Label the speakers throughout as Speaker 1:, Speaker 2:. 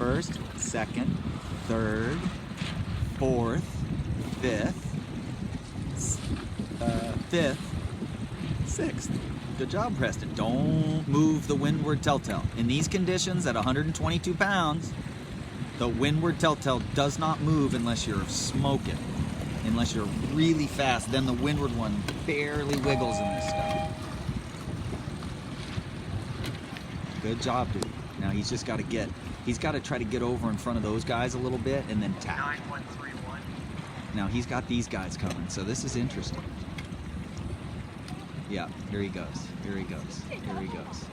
Speaker 1: first, second, third, fourth, fifth, sixth. Good job, Preston. Don't move the windward telltale. In these conditions at 122 pounds, the windward telltale does not move unless you're smoking. Unless you're really fast, then the windward one barely wiggles in this stuff. Good job, dude. Now he's just got to try to get over in front of those guys a little bit and then tap.
Speaker 2: 9131.
Speaker 1: Now he's got these guys coming, so this is interesting. Yeah, here he goes. Here he goes. Here he goes.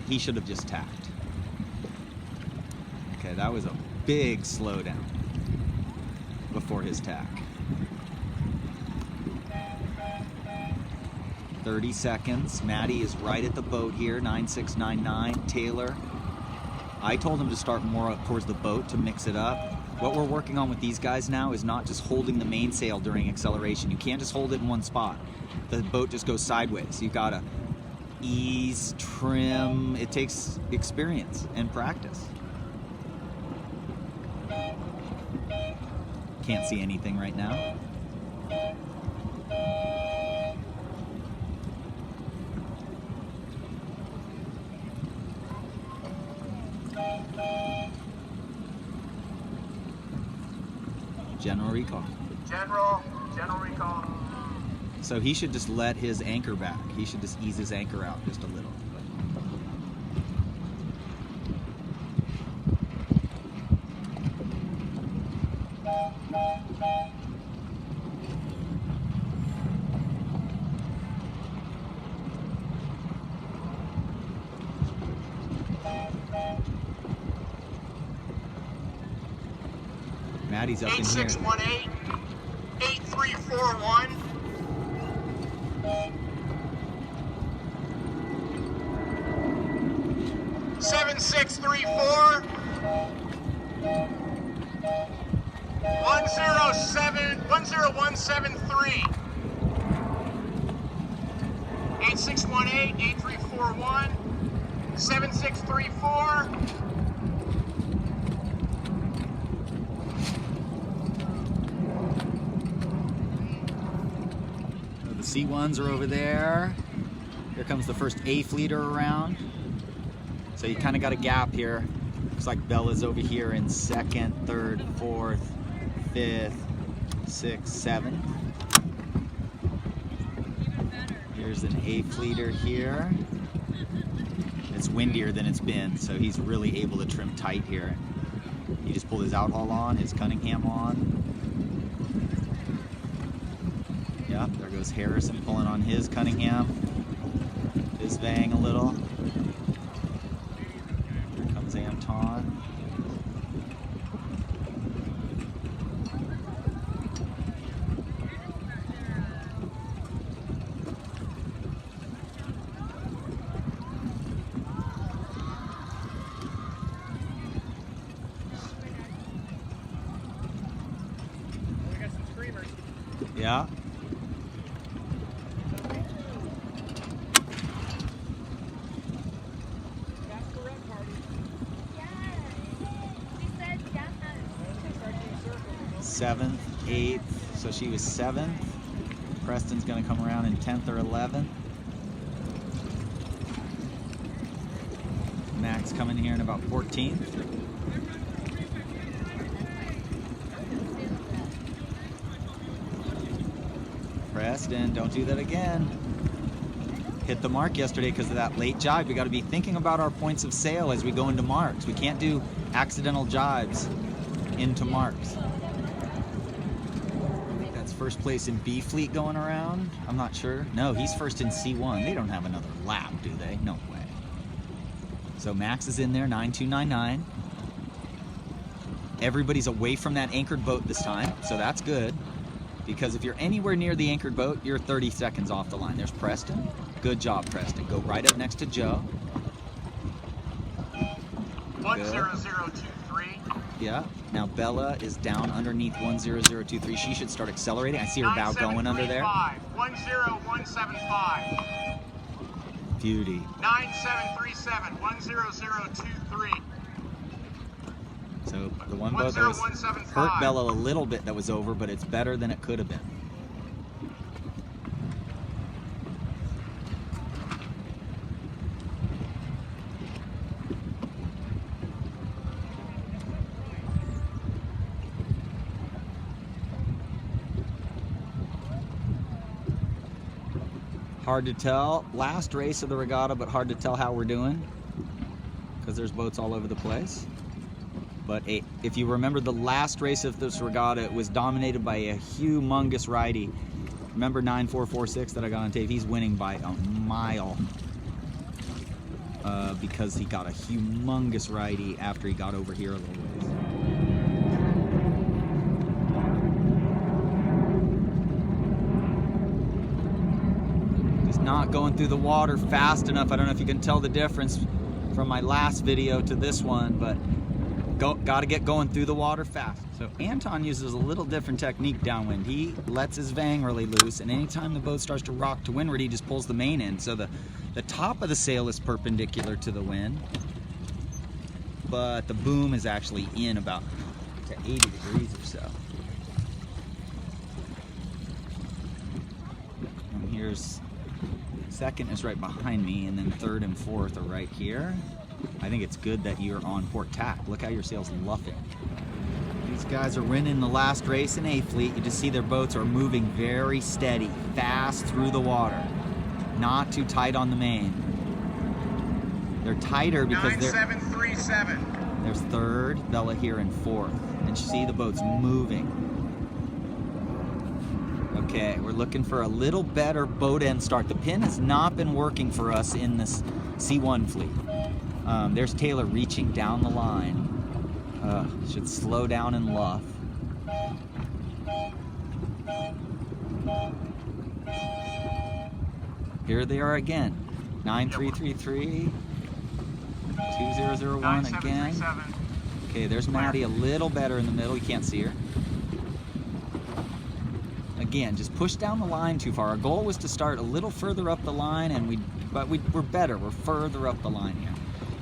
Speaker 1: He should have just tapped. Okay, that was a big slowdown before his tack. 30 seconds. Maddie is right at the boat here, 9699. Taylor, I told him to start more up towards the boat to mix it up. What we're working on with these guys now is not just holding the mainsail during acceleration. You can't just hold it in one spot. The boat just goes sideways. You gotta ease, trim. It takes experience and practice. Can't see anything right now. General recall.
Speaker 2: General recall.
Speaker 1: So he should just let his anchor back. He should just ease his anchor out just a little. Maddie's up in here.
Speaker 2: 8618 8341. 7634 10173 8618 8341 7634.
Speaker 1: The C1s are over there. Here comes the first A fleeter around. So you kind of got a gap here. Looks like Bella's over here in second, third, fourth, fifth, sixth, seventh. Here's an A fleeter here. It's windier than it's been, so he's really able to trim tight here. He just pulled his outhaul on, his Cunningham on. Yep, there goes Harrison pulling on his Cunningham. His Vang a little. Here comes Anton.
Speaker 2: We got some screamers.
Speaker 1: Yeah. Seventh, eighth, so she was seventh. Preston's gonna come around in 10th or 11th. Max coming here in about 14th. Preston, don't do that again. Hit the mark yesterday because of that late jibe. We got to be thinking about our points of sail as we go into marks. We can't do accidental jibes into marks. First place in B fleet going around? I'm not sure. No, he's first in C1. They don't have another lap, do they? No way. So Max is in there, 9299. Everybody's away from that anchored boat this time, so that's good. Because if you're anywhere near the anchored boat, you're 30 seconds off the line. There's Preston. Good job, Preston. Go right up next to Joe.
Speaker 2: 10023.
Speaker 1: Yeah. Now Bella is down underneath 10023. She should start accelerating. I see her bow going under there.
Speaker 2: 10175.
Speaker 1: Beauty.
Speaker 2: 9737 10023.
Speaker 1: So the one boat that was
Speaker 2: 10175.
Speaker 1: hurt Bella a little bit that was over, but it's better than it could have been. Hard to tell. Last race of the regatta, but hard to tell how we're doing because there's boats all over the place. But if you remember the last race of this regatta, it was dominated by a humongous righty. Remember 9446 that I got on tape? He's winning by a mile because he got a humongous righty after he got over here a little ways. Not going through the water fast enough. I don't know if you can tell the difference from my last video to this one, but got to get going through the water fast. So Anton uses a little different technique downwind. He lets his vang really loose, and anytime the boat starts to rock to windward, he just pulls the main in. So the top of the sail is perpendicular to the wind, but the boom is actually in about to 80 degrees or so. And here's second is right behind me, and then third and fourth are right here. I think it's good that you're on port tack. Look how your sail's luffing. These guys are winning the last race in A Fleet. You just see their boats are moving very steady, fast through the water. Not too tight on the main. They're tighter because
Speaker 2: 9737.
Speaker 1: there's third, Bella here in fourth. And you see the boats moving. Okay, we're looking for a little better boat end start. The pin has not been working for us in this C1 fleet. There's Taylor reaching down the line. Should slow down and luff. Here they are again. 9333, 2001 again. Okay, there's Maddie a little better in the middle. You can't see her. Again, just push down the line too far. Our goal was to start a little further up the line, and we're better. We're further up the line here.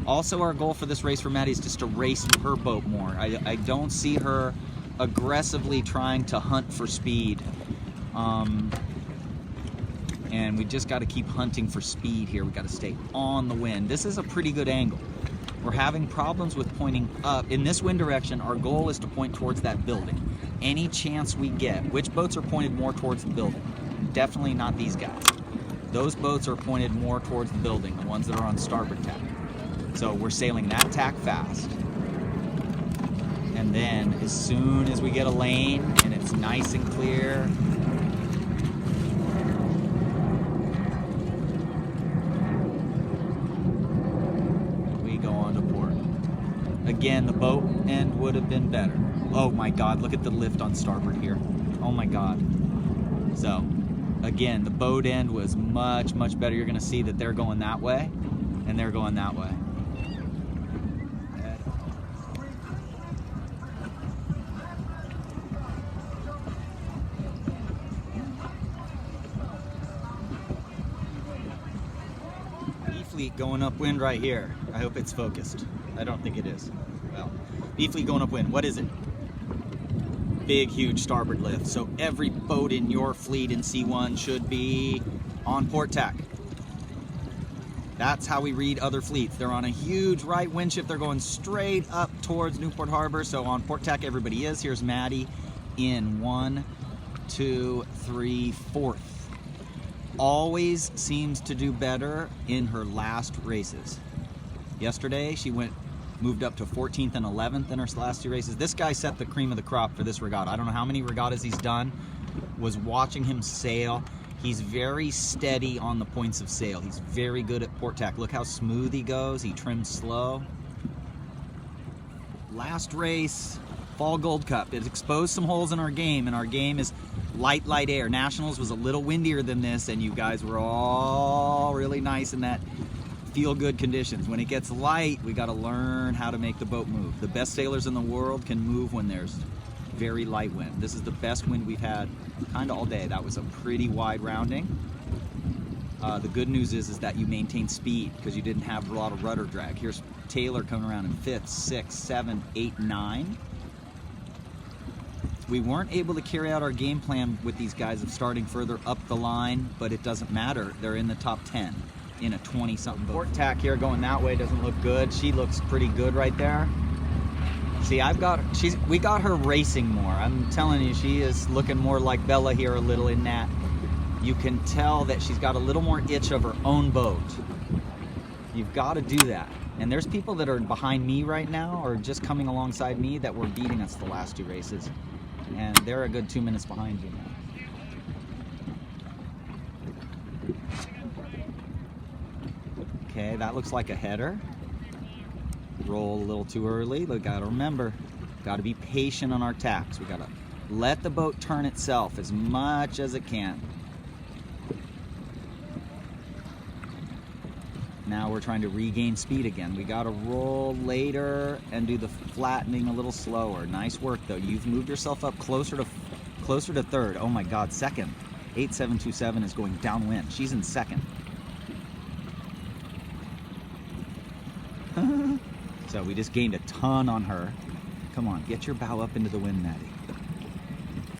Speaker 1: Also, our goal for this race for Maddie is just to race her boat more. I don't see her aggressively trying to hunt for speed. And we just got to keep hunting for speed here. We got to stay on the wind. This is a pretty good angle. We're having problems with pointing up. In this wind direction, our goal is to point towards that building. Any chance we get. Which boats are pointed more towards the building? Definitely not these guys. Those boats are pointed more towards the building, the ones that are on starboard tack. So we're sailing that tack fast. And then as soon as we get a lane and it's nice and clear, we go on to port. Again, the boat end would have been better. Oh my God, look at the lift on starboard here. Oh my God. So, again, the boat end was much, much better. You're gonna see that they're going that way, and they're going that way. B-Fleet going upwind right here. I hope it's focused. I don't think it is. Well, B-Fleet going upwind. What is it? Big, huge starboard lift. So every boat in your fleet in C1 should be on port tack. That's how we read other fleets. They're on a huge right wind shift. They're going straight up towards Newport Harbor. So on port tack, everybody is. Here's Maddie in 1, 2, 3, 4th. Always seems to do better in her last races. Yesterday, she moved up to 14th and 11th in her last 2 races. This guy set the cream of the crop for this regatta. I don't know how many regattas he's done. Was watching him sail. He's very steady on the points of sail. He's very good at port tack. Look how smooth he goes. He trims slow. Last race, Fall Gold Cup. It exposed some holes in our game, and our game is light air. Nationals was a little windier than this, and you guys were all really nice in that feel-good conditions. When it gets light, we got to learn how to make the boat move. The best sailors in the world can move when there's very light wind. This is the best wind we've had kind of all day. That was a pretty wide rounding. The good news is that you maintain speed because you didn't have a lot of rudder drag. Here's Taylor coming around in 5th, 6th, 7th, 8th, 9. We weren't able to carry out our game plan with these guys of starting further up the line, but it doesn't matter. They're in the top 10 in a 20-something boat. Port tack here going that way doesn't look good. She looks pretty good right there. See, we got her racing more. I'm telling you, she is looking more like Bella here a little in that. You can tell that she's got a little more itch of her own boat. You've got to do that. And there's people that are behind me right now or just coming alongside me that were beating us the last 2 races. And they're a good 2 minutes behind you now. Okay, that looks like a header. Roll a little too early. We gotta remember, gotta be patient on our tacks. We gotta let the boat turn itself as much as it can. Now we're trying to regain speed again. We gotta roll later and do the flattening a little slower. Nice work though. You've moved yourself up closer to 3rd. Oh my God, 2nd. 8727 is going downwind. She's in 2nd. So we just gained a ton on her. Come on, get your bow up into the wind, Maddie.